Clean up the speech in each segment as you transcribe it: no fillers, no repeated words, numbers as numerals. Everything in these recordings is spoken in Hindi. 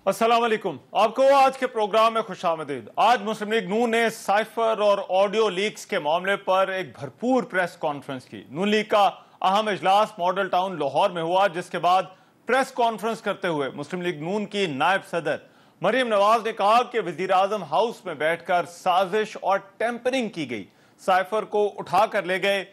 अस्सलाम वालेकुम, आपको आज के प्रोग्राम में खुशामदीद। आज मुस्लिम लीग नून ने साइफर और ऑडियो लीक्स के मामले पर एक भरपूर प्रेस कॉन्फ्रेंस की। नून लीग का अहम इजलास मॉडल टाउन लाहौर में हुआ, जिसके बाद प्रेस कॉन्फ्रेंस करते हुए मुस्लिम लीग नून की नायब सदर मरियम नवाज ने कहा कि वजीर आजम हाउस में बैठकर साजिश और टेम्परिंग की गई, साइफर को उठा कर ले गए,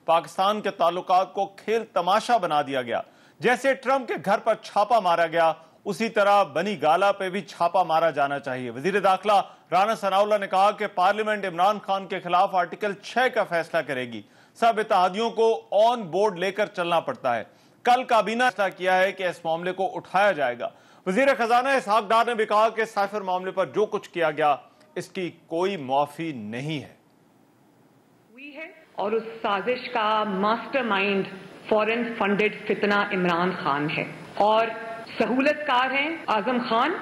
पाकिस्तान के ताल्लुकात को खेल तमाशा बना दिया गया। जैसे ट्रंप के घर पर छापा मारा गया, उसी तरह बनी गाला पे भी छापा मारा जाना चाहिए। वजीर दाखिला राना सनाउल्लाह ने कहा कि पार्लियामेंट इमरान खान के खिलाफ आर्टिकल 6 का फैसला करेगी। सब इत्तेहादियों को ऑन बोर्ड लेकर चलना पड़ता है। कल काबीना फैसला किया है कि इस मामले को उठाया जाएगा। वजीर खजाना इसहाक डार ने भी कहा कि साइफर मामले पर जो कुछ किया गया, इसकी कोई माफी नहीं है। और उस साजिश का मास्टरमाइंड फॉरेन फंडेड फितना इमरान खान है और सहूलतकार हैं आजम खान,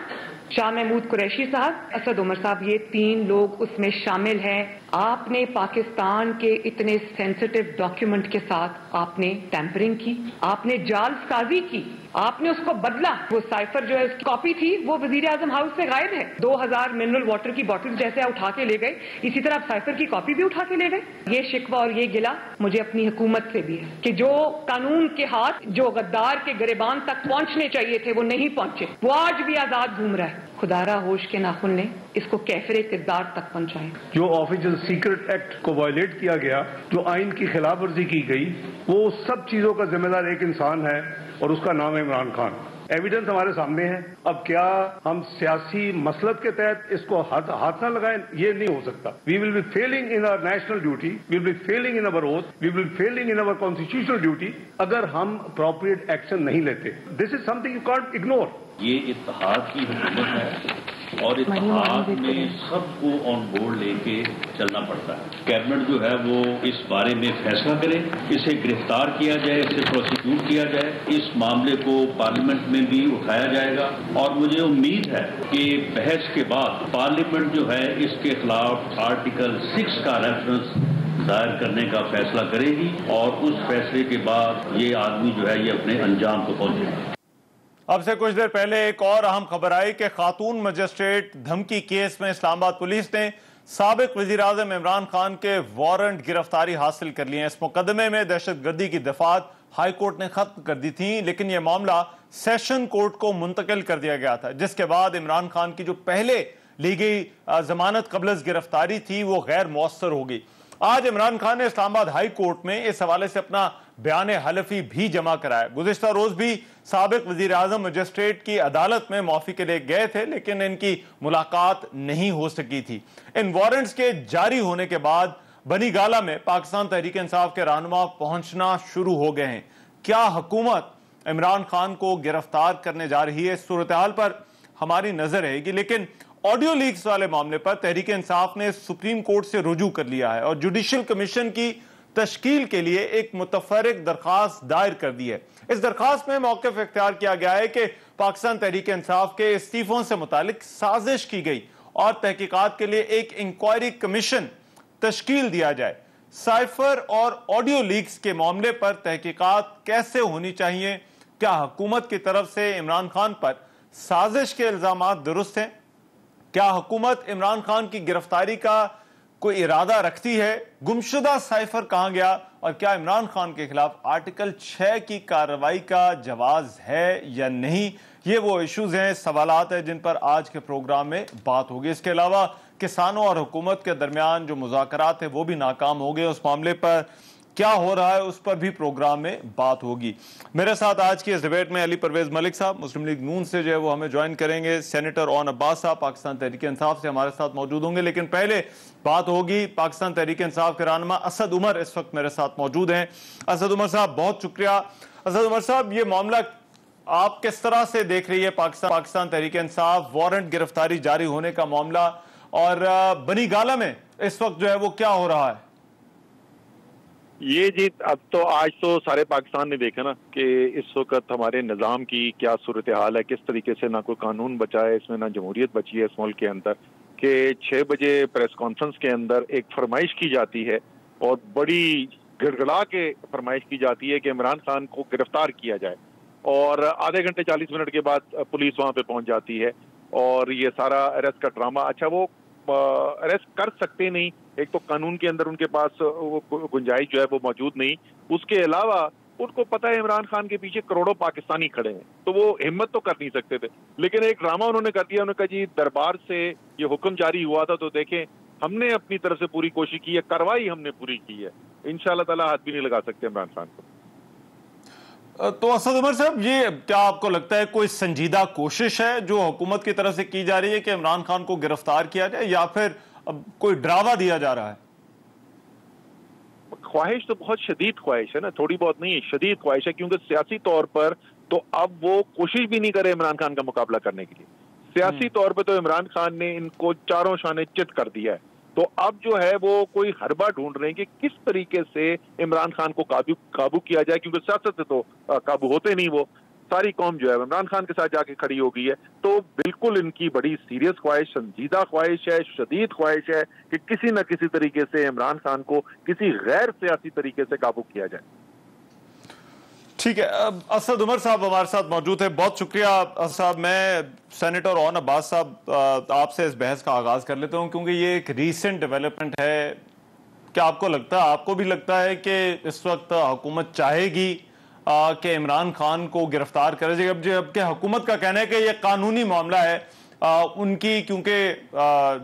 शाह महमूद कुरैशी साहब, असद उमर साहब। ये 3 लोग उसमें शामिल हैं। आपने पाकिस्तान के इतने सेंसिटिव डॉक्यूमेंट के साथ आपने टैंपरिंग की, आपने जालसाजी की, आपने उसको बदला। वो साइफर जो है उसकी कॉपी थी, वो वजीर आजम हाउस से गायब है। 2000 मिनरल वाटर की बोतल जैसे उठा के ले गए, इसी तरह आप साइफर की कॉपी भी उठा के ले गए। ये शिकवा और ये गिला मुझे अपनी हुकूमत से भी है कि जो कानून के हाथ जो गद्दार के गिरेबान तक पहुंचने चाहिए थे वो नहीं पहुंचे। वो आज भी आजाद घूम रहा है। खुदारा होश के नाखुन ने इसको कैफरे किरदार तक पहुंचाए। जो ऑफिशियल सीक्रेट एक्ट को वायलेट किया गया, जो आइन की खिलाफ वर्जी की गई, वो सब चीजों का जिम्मेदार एक इंसान है और उसका नाम है इमरान खान। एविडेंस हमारे सामने है। अब क्या हम सियासी मसलत के तहत इसको हाथ ना लगाएं? ये नहीं हो सकता। We will be failing in our national duty, we will be failing in our oath, we will be failing in our constitutional duty अगर हम अप्रोप्रिएट एक्शन नहीं लेते। This is something you can't ignore. ये इत्तेहाद की हुकूमत है और इत्तेहाद में सबको ऑन बोर्ड लेके चलना पड़ता है। कैबिनेट जो है वो इस बारे में फैसला करे, इसे गिरफ्तार किया जाए, इसे प्रोसिक्यूट किया जाए। इस मामले को पार्लियामेंट में भी उठाया जाएगा और मुझे उम्मीद है कि बहस के बाद पार्लियामेंट जो है इसके खिलाफ आर्टिकल 6 का रेफरेंस दायर करने का फैसला करेगी और उस फैसले के बाद ये आदमी जो है ये अपने अंजाम को पहुंचेगा। अब से कुछ देर पहले एक और अहम खबर आई कि खातून मजिस्ट्रेट धमकी केस में इस्लामाबाद पुलिस ने साबिक वजीर आजम इमरान खान के वारंट गिरफ्तारी हासिल कर लिए हैं। इस मुकदमे में दहशतगर्दी की दफात हाई कोर्ट ने खत्म कर दी थी, लेकिन यह मामला सेशन कोर्ट को मुंतकिल कर दिया गया था, जिसके बाद इमरान खान की जो पहले ली गई जमानत कबल गिरफ्तारी थी वो गैर मौसर हो गई। आज इमरान खान ने इस्लामाबाद हाई कोर्ट में इस हवाले से अपना बयान हलफी भी जमा कराया। गुज़िश्ता रोज भी साबिक वजीर आजम मजिस्ट्रेट की अदालत में माफी के लिए गए थे, लेकिन इनकी मुलाकात नहीं हो सकी थी। इन वारंट्स के जारी होने के बाद बनी गाला में पाकिस्तान तहरीक इंसाफ के रहनुमा पहुंचना शुरू हो गए हैं। क्या हुकूमत इमरान खान को गिरफ्तार करने जा रही है? इस सूरत हाल पर हमारी नजर रहेगी। लेकिन ऑडियो लीक्स वाले मामले पर तहरीक इंसाफ ने सुप्रीम कोर्ट से रुजू कर लिया है और जुडिशल कमीशन की तश्कील के लिए एक मुतफर्रिक दरखास्त दायर कर दी है। इस दरखास्त में मौक़िफ़ इख्तियार किया गया है कि पाकिस्तान तहरीक इंसाफ के इस्तीफों से मुतालिक साजिश की गई और तहकीकात के लिए एक इंक्वायरी कमीशन तश्कील दिया जाए। साइफर और ऑडियो लीक्स के मामले पर तहकीकात कैसे होनी चाहिए? क्या हुकूमत की तरफ से इमरान खान पर साजिश के इल्जाम दुरुस्त हैं? क्या हुकूमत इमरान खान की गिरफ्तारी का कोई इरादा रखती है? गुमशुदा साइफर कहां गया और क्या इमरान खान के खिलाफ आर्टिकल 6 की कार्रवाई का जवाज है या नहीं? ये वो इश्यूज हैं, सवालात हैं जिन पर आज के प्रोग्राम में बात होगी। इसके अलावा किसानों और हुकूमत के दरमियान जो मुज़ाकरात है वो भी नाकाम हो गए, उस मामले पर क्या हो रहा है उस पर भी प्रोग्राम में बात होगी। मेरे साथ आज की इस डिबेट में अली परवेज मलिक साहब मुस्लिम लीग नून से जो है वो हमें ज्वाइन करेंगे। सेनेटर ओन अब्बास साहब पाकिस्तान तहरीक इंसाफ से हमारे साथ मौजूद होंगे। लेकिन पहले बात होगी पाकिस्तान तहरीक इंसाफ के रहनुमा असद उमर इस वक्त मेरे साथ मौजूद हैं। असद उमर साहब बहुत शुक्रिया। असद उमर साहब, ये मामला आप किस तरह से देख रही है? पाकिस्तान तहरीक इंसाफ वारंट गिरफ्तारी जारी होने का मामला और बनी गाला में इस वक्त जो है वो क्या हो रहा है? ये जी अब तो आज तो सारे पाकिस्तान ने देखा ना कि इस वक्त हमारे निज़ाम की क्या सूरत हाल है, किस तरीके से ना कोई कानून बचा है इसमें, ना जमहूरियत बची है इस मुल्क के अंदर। कि 6 बजे प्रेस कॉन्फ्रेंस के अंदर एक फरमाइश की जाती है और बड़ी गिड़गिड़ा के फरमाइश की जाती है कि इमरान खान को गिरफ्तार किया जाए। और आधे घंटे 40 मिनट के बाद पुलिस वहां पे पहुंच जाती है और ये सारा अरेस्ट का ड्रामा। अच्छा, वो अरेस्ट कर सकते नहीं, एक तो कानून के अंदर उनके पास वो गुंजाइश जो है वो मौजूद नहीं, उसके अलावा उनको पता है इमरान खान के पीछे करोड़ों पाकिस्तानी खड़े हैं, तो वो हिम्मत तो कर नहीं सकते थे। लेकिन एक ड्रामा उन्होंने कर दिया, उन्होंने कहा जी दरबार से ये हुक्म जारी हुआ था तो देखें हमने अपनी तरफ से पूरी कोशिश की है, कार्रवाई हमने पूरी की है, इंशाल्लाह ताला हाथ भी नहीं लगा सकते इमरान खान को। तो असद उमर साहब, ये क्या आपको लगता है कोई संजीदा कोशिश है जो हुकूमत की तरफ से की जा रही है कि इमरान खान को गिरफ्तार किया जाए, या फिर अब कोई डरावा दिया जा रहा है? ख्वाहिश तो बहुत शदीद ख्वाहिश है ना, थोड़ी बहुत नहीं है, शदीद ख्वाहिश है, क्योंकि सियासी तौर पर तो अब वो कोशिश भी नहीं करे इमरान खान का मुकाबला करने के लिए। सियासी तौर पर तो इमरान खान ने इनको चारों शाने चित कर दिया है, तो अब जो है वो कोई हरबा ढूंढ रहे हैं कि किस तरीके से इमरान खान को काबू किया जाए, क्योंकि सियासत से तो काबू होते नहीं, वो सारी कौम जो है इमरान खान के साथ जाके खड़ी हो गई है। तो बिल्कुल इनकी बड़ी सीरियस ख्वाहिश, संजीदा ख्वाहिश है, शदीद ख्वाहिश है कि किसी न किसी तरीके से इमरान खान को किसी गैर सियासी तरीके से काबू किया जाए। ठीक है, अब असद उमर साहब हमारे साथ मौजूद है, बहुत शुक्रिया असद साहब। मैं सेनेटर ओन अब्बास साहब आपसे इस बहस का आगाज कर लेता हूं, क्योंकि ये एक रीसेंट डेवलपमेंट है। क्या आपको लगता है, आपको भी लगता है कि इस वक्त हुकूमत चाहेगी कि इमरान खान को गिरफ्तार करे जाए? जबकि हुकूमत का कहना है कि यह कानूनी मामला है उनकी, क्योंकि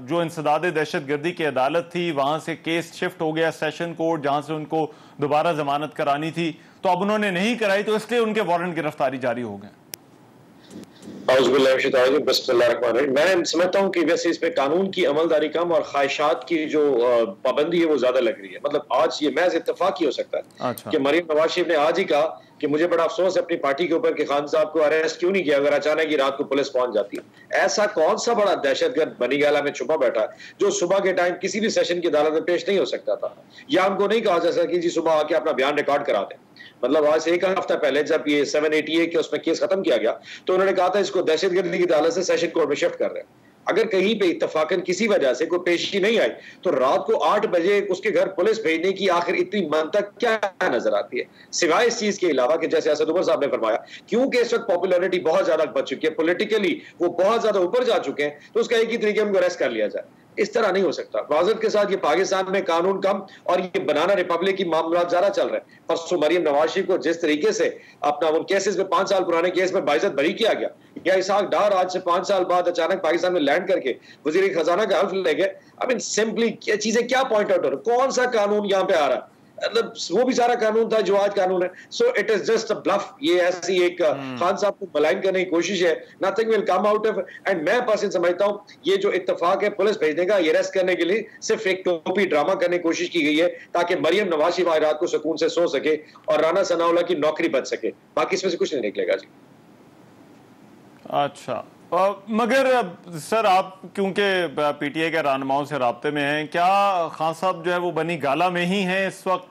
जो इंसदाद दहशतगर्दी की अदालत थी वहां से केस शिफ्ट हो गया सेशन कोर्ट, जहां से उनको दोबारा जमानत करानी थी, तो अब उन्होंने नहीं कराई, तो इसलिए उनके वारंट गिरफ्तारी जारी हो गए। मैं समझता हूँ कि वैसे इसमें कानून की अमलदारी कम और ख्वाहिशात की जो पाबंदी है वो ज्यादा लग रही है। मतलब आज ये महज इत्तेफाक ही हो सकता है कि मरियम नवाज शरीफ ने आज ही कहा कि मुझे बड़ा अफसोस है अपनी पार्टी के ऊपर कि खान साहब को अरेस्ट क्यों नहीं किया, अगर अचानक ही रात को पुलिस पहुंच जाती है। ऐसा कौन सा बड़ा दहशतगर्द बनीगाला में छुपा बैठा है जो सुबह के टाइम किसी भी सेशन की अदालत में पेश नहीं हो सकता था, या हमको नहीं कहा जा सकता कि जी सुबह आके अपना बयान रिकॉर्ड करा दें। मतलब आज से एक हफ्ता पहले जब ये 780A के उसमें केस खत्म किया गया तो उन्होंने कहा था इसको दहशतगर्दी की अदालत से सेशन कोर्ट में शिफ्ट कर रहे हैं। अगर कहीं पे इत्तफाकन किसी वजह से कोई पेशी नहीं आई तो रात को 8 बजे उसके घर पुलिस भेजने की आखिर इतनी मंतक क्या नजर आती है, सिवाय इस चीज के अलावा कि जैसे असद उमर साहब ने फरमाया, क्योंकि इस वक्त पॉपुलैरिटी बहुत ज्यादा बढ़ चुकी है, पॉलिटिकली वो बहुत ज्यादा ऊपर जा चुके हैं, तो उसका एक ही तरीके उनको अरेस्ट कर लिया जाए। इस तरह नहीं हो सकता। वाज़ेहत के साथ ये पाकिस्तान में कानून कम और ये बनाना रिपब्लिक की मामला ज्यादा चल रहे हैं। परसों मरियम नवाज शरीफ को जिस तरीके से अपना उन केसेस में 5 साल पुराने केस में बाइज्जत बरी किया गया, या इसहाक डार आज से 5 साल बाद अचानक पाकिस्तान में लैंड करके वजीर खजाना का हल्फ ले गए। आई मीन सिंपली चीजें क्या पॉइंट आउट हो रहा है, कौन सा कानून यहाँ पे आ रहा है? मतलब वो भी सारा कानून था जो आज कानून है। So it is just a bluff. ये ऐसी एक खान साहब को मलाइन करने की कोशिश है। Nothing will come out of. And मैं पर्सनली समझता हूँ ये जो इत्तेफाक है पुलिस भेजने का, ये अरेस्ट करने के लिए सिर्फ एक टोपी ड्रामा करने की कोशिश की गई है ताकि मरियम नवाज शरीफ आज रात को सुकून से सो सके और राना सनाउल्लाह की नौकरी बच सके। बाकी इसमें से कुछ नहीं निकलेगा जी। अच्छा, मगर सर आप क्योंकि पीटीआई के रहनुमाओं से राब्ते में हैं, क्या खान साहब जो है वो बनी गाला में ही हैं इस वक्त?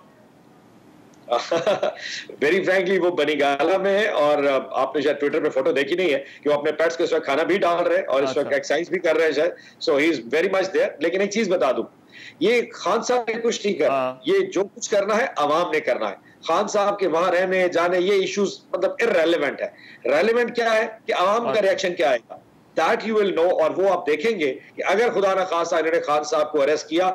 वेरी फ्रैंकली वो बनी गाला में है, और आपने शायद ट्विटर पे फोटो देखी नहीं है कि वो अपने पेट्स के इस वक्त खाना भी डाल रहे हैं और इस वक्त एक्सरसाइज भी कर रहे हैं शायद। So he is very much there. लेकिन एक चीज बता दूं, ये खान साहब ने कुछ नहीं करना, ये जो कुछ करना है अवाम ने करना है। खान साहब के वहां रहने जाने ये इश्यूज मतलब इररेलेवेंट है। रेलेवेंट क्या है कि अवाम का रिएक्शन क्या आएगा, दैट यू विल नो। और वो आप देखेंगे कि अगर खुदा ना खासा इन्होंने खान साहब को अरेस्ट किया,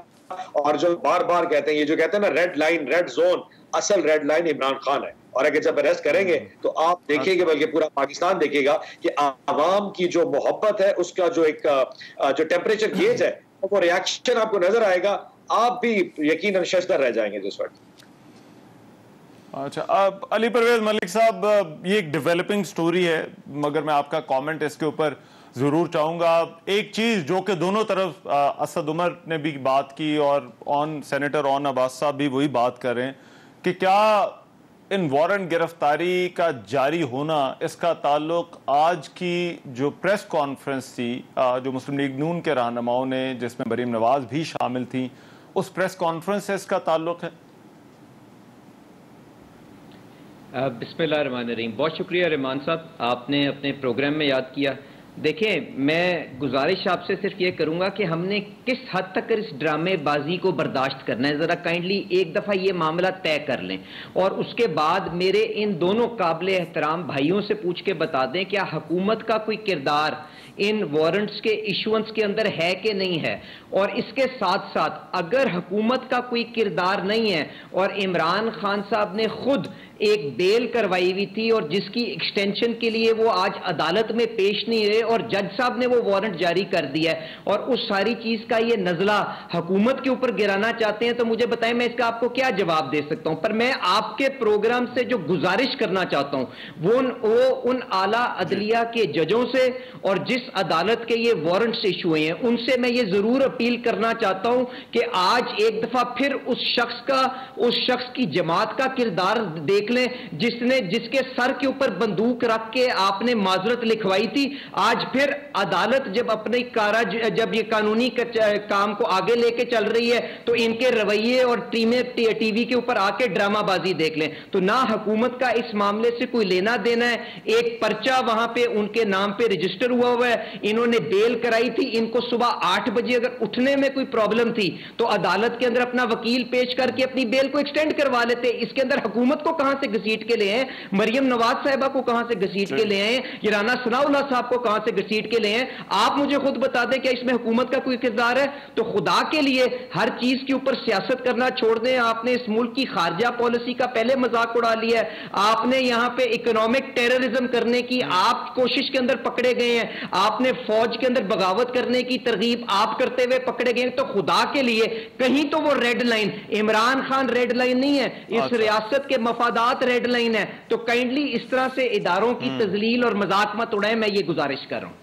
और जो बार बार कहते हैं, ये जो कहते हैं ना रेड लाइन रेड जोन, असल रेड लाइन इमरान खान है। और अगर जब अरेस्ट करेंगे तो आप देखेंगे, बल्कि पूरा पाकिस्तान देखेगा कि आवाम की जो मोहब्बत है उसका जो एक जो टेम्परेचर गेज है वो रिएक्शन आपको नजर आएगा। आप भी यकीनन शर्मसार रह जाएंगे जिस वक्त। अच्छा, अब अली परवेज मलिक साहब, ये एक डेवलपिंग स्टोरी है, मगर मैं आपका कमेंट इसके ऊपर जरूर चाहूंगा। एक चीज जो कि दोनों तरफ असद उमर ने भी बात की और सेनेटर ओन अब्बास साहब भी वही बात कर रहे हैं कि क्या इन वारंट गिरफ्तारी का जारी होना, इसका ताल्लुक आज की जो प्रेस कॉन्फ्रेंस थी जो मुस्लिम लीग नून के रहनुमाओं ने, जिसमें मरीम नवाज भी शामिल थी, उस प्रेस कॉन्फ्रेंस से इसका ताल्लुक है? बिस्मिल्लाहिर्रहमानिर्रहीम। बहुत शुक्रिया रहमान साहब, आपने अपने प्रोग्राम में याद किया। देखिए, मैं गुजारिश आपसे सिर्फ ये करूंगा कि हमने किस हद तक इस ड्रामेबाजी को बर्दाश्त करना है, जरा काइंडली एक दफा ये मामला तय कर लें और उसके बाद मेरे इन दोनों काबिल एहतराम भाइयों से पूछ के बता दें क्या हुकूमत का कोई किरदार इन वारंट्स के इशुएंस के अंदर है कि नहीं है। और इसके साथ साथ अगर हुकूमत का कोई किरदार नहीं है और इमरान खान साहब ने खुद एक बेल करवाई हुई थी और जिसकी एक्सटेंशन के लिए वो आज अदालत में पेश नहीं हुए और जज साहब ने वो वारंट जारी कर दिया है और उस सारी चीज का ये नजला हुकूमत के ऊपर गिराना चाहते हैं, तो मुझे बताएं मैं इसका आपको क्या जवाब दे सकता हूं। पर मैं आपके प्रोग्राम से जो गुजारिश करना चाहता हूं वो उन आला अदलिया के जजों से और जिस अदालत के ये वारंट्स इशू हुए हैं उनसे मैं ये जरूर अपील करना चाहता हूं कि आज एक दफा फिर उस शख्स की जमात का किरदार देख लें जिसके सर के ऊपर बंदूक रख के आपने माजरत लिखवाई थी। आज फिर अदालत जब ये कानूनी काम को आगे लेके चल रही है तो इनके रवैये और टीवी के ऊपर आके ड्रामाबाजी देख लें। तो ना हुकूमत का इस मामले से कोई लेना देना है, एक पर्चा वहां पे उनके नाम पे रजिस्टर हुआ है, इन्होंने बेल कराई थी, इनको सुबह 8 बजे अगर उठने में कोई प्रॉब्लम थी तो अदालत के अंदर अपना वकील पेश करके अपनी बेल को एक्सटेंड करवा लेते। इसके अंदर हुकूमत को कहां से घसीट के ले आए, मरियम नवाज साहिबा को कहां से घसीट के ले आए, राना सनाउल्लाह साहब को कहां से घसीट के ले आए। आप मुझे खुद बता दें क्या इसमें हुकूमत का कोई किरदार है। तो खुदा के लिए हर चीज के ऊपर सियासत करना छोड़ दें। आपने इस मुल्क की खारजा पॉलिसी का पहले मजाक उड़ा लिया है, आपने यहां पे इकोनॉमिक टेररिज्म करने की आप कोशिश के अंदर पकड़े गए हैं, आपने फौज के अंदर बगावत करने की तरगीब आप करते हुए पकड़े गए। तो खुदा के लिए कहीं तो वो red line, Imran Khan red line नहीं है, इस रियासत के मफादात रेड लाइन है। तो काइंडली इस तरह से इदारों की तजलील और मजाक मत उड़ाएं, मैं ये गुजारिश कर रहा हूं।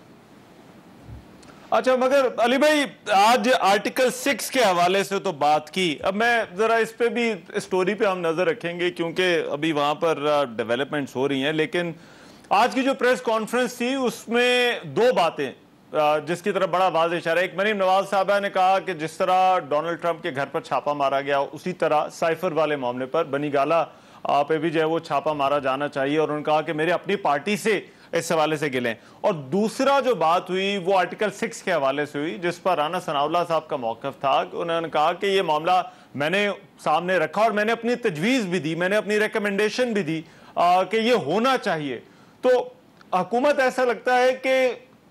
अच्छा, मगर अली भाई आज आर्टिकल 6 के हवाले से तो बात की, अब मैं जरा इस पे भी स्टोरी पे हम नजर रखेंगे क्योंकि अभी वहां पर डेवलपमेंट्स हो रही हैं। लेकिन आज की जो प्रेस कॉन्फ्रेंस थी उसमें दो बातें जिसकी तरफ बड़ा वाज़ेह इशारा। एक, मरीम नवाज साहबा ने कहा कि जिस तरह डोनाल्ड ट्रंप के घर पर छापा मारा गया उसी तरह साइफर वाले मामले पर बनी गाला पे भी जो है वो छापा मारा जाना चाहिए और उन्होंने कहा कि मेरी अपनी पार्टी से इस हवाले से गिले। और दूसरा जो बात हुई वो आर्टिकल 6 के हवाले से हुई जिस पर राना सनाउल्लाह साहब का मौक़िफ़ था। उन्होंने कहा कि ये मामला मैंने सामने रखा और मैंने अपनी तजवीज़ भी दी, मैंने अपनी रिकमेंडेशन भी दी कि ये होना चाहिए। तो हुकूमत ऐसा लगता है कि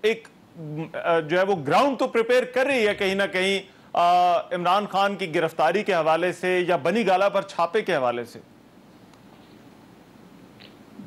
एक जो है वो ग्राउंड तो प्रिपेयर कर रही है कहीं ना कहीं इमरान खान की गिरफ्तारी के हवाले से या बनी गाला पर छापे के हवाले से।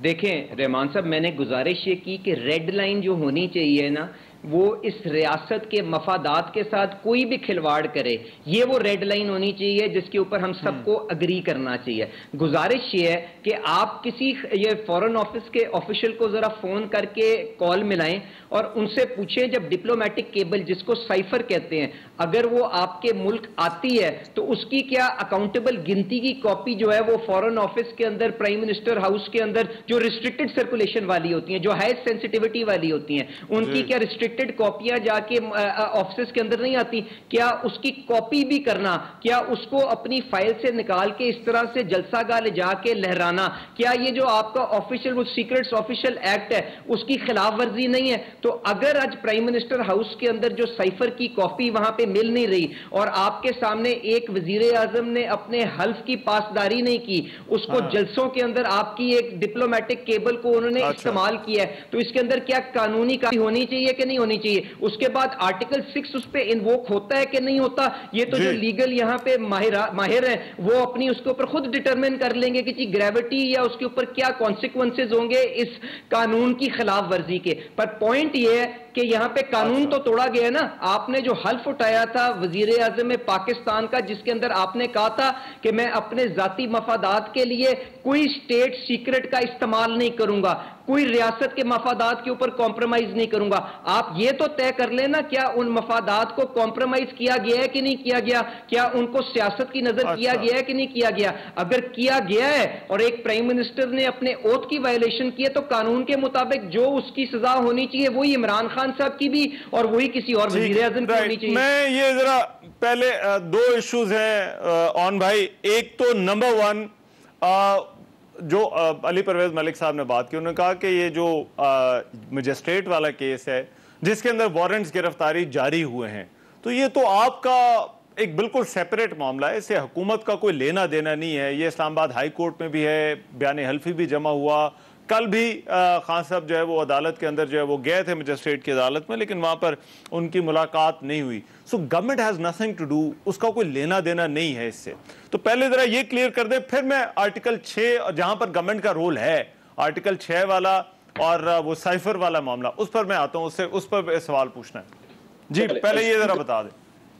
देखें रहमान साहब, मैंने गुजारिश ये की कि रेड लाइन जो होनी चाहिए ना वो इस रियासत के मफादात के साथ कोई भी खिलवाड़ करे, ये वो रेड लाइन होनी चाहिए जिसके ऊपर हम सबको अग्री करना चाहिए। गुजारिश ये है कि आप किसी ये फॉरेन ऑफिस के ऑफिशियल को जरा फोन करके कॉल मिलाएं और उनसे पूछें जब डिप्लोमेटिक केबल जिसको साइफर कहते हैं अगर वो आपके मुल्क आती है तो उसकी क्या अकाउंटेबल गिनती की कॉपी जो है वो फॉरेन ऑफिस के अंदर प्राइम मिनिस्टर हाउस के अंदर जो रिस्ट्रिक्टेड सर्कुलेशन वाली होती हैं, जो हाई सेंसिटिविटी वाली होती हैं, उनकी क्या रिस्ट्रिक्टेड कॉपियां जाके ऑफिस के अंदर नहीं आती? क्या उसकी कॉपी भी करना, क्या उसको अपनी फाइल से निकाल के इस तरह से जलसागाह ले जाके लहराना, क्या ये जो आपका ऑफिशियल वो सीक्रेट्स ऑफिशियल एक्ट है उसकी खिलाफ वर्जी नहीं है? तो अगर आज प्राइम मिनिस्टर हाउस के अंदर जो साइफर की कॉपी वहां पे मिल नहीं रही और आपके सामने एक वजीर आजम ने अपने हल्फ की पासदारी नहीं की, उसको जलसों के अंदर आपकी एक डिप्लोमेटिक केबल को उन्होंने इस्तेमाल किया है, तो इसके अंदर क्या कानूनी कार्रवाई होनी चाहिए कि नहीं होनी चाहिए? उसके बाद आर्टिकल 6 उस पर इन्वोक होता है कि नहीं होता, ये तो जो लीगल यहाँ पे माहिर है वो अपनी उसके ऊपर खुद डिटरमिन कर लेंगे कि ग्रेविटी या उसके ऊपर क्या कॉन्सिक्वेंसेज होंगे इस कानून की खिलाफ वर्जी के। पर पॉइंट ये है कि यहां पे कानून तो तोड़ा गया ना। आपने जो हल्फ उठाया था वजीर आजम पाकिस्तान का जिसके अंदर आपने कहा था कि मैं अपने जाती मफादात के लिए कोई स्टेट सीक्रेट का इस्तेमाल नहीं करूंगा, कोई रियासत के मफादात के ऊपर कॉम्प्रोमाइज नहीं करूंगा। आप ये तो तय कर लेना क्या उन मफादात को कॉम्प्रोमाइज किया गया है कि नहीं किया गया, क्या उनको सियासत की नजर किया गया है कि नहीं किया गया? अगर किया गया है और एक प्राइम मिनिस्टर ने अपने ओथ की वायलेशन की है तो कानून के मुताबिक जो उसकी सजा होनी चाहिए वही इमरान खान साहब की भी और वही किसी और वजीर आजम की होनी चाहिए। मैं ये जरा पहले दो इश्यूज हैं ऑन भाई। एक तो नंबर 1 जो अली परवेज मलिक साहब ने बात की, उन्होंने कहा कि ये जो मजिस्ट्रेट वाला केस है जिसके अंदर वारंट्स गिरफ्तारी जारी हुए हैं। तो ये तो आपका एक बिल्कुल सेपरेट मामला है, इससे हुकूमत का कोई लेना देना नहीं है। ये इस्लामाबाद हाई कोर्ट में भी है, बयान हल्फी भी जमा हुआ। कल भी खान साहब जो है वो अदालत के अंदर जो है वो गए थे मजिस्ट्रेट की अदालत में, लेकिन वहाँ पर उनकी मुलाकात नहीं हुई। So government has nothing to do, उसका कोई लेना देना नहीं है इससे। तो पहले ज़रा ये क्लियर कर दें, फिर मैं आर्टिकल 6 जहाँ पर गवर्नमेंट का रोल है, आर्टिकल 6 वाला और वो साइफर वाला मामला, उस पर मैं आता हूँ, उससे उस पर सवाल पूछना है। जी पहले ये ज़रा बता दें।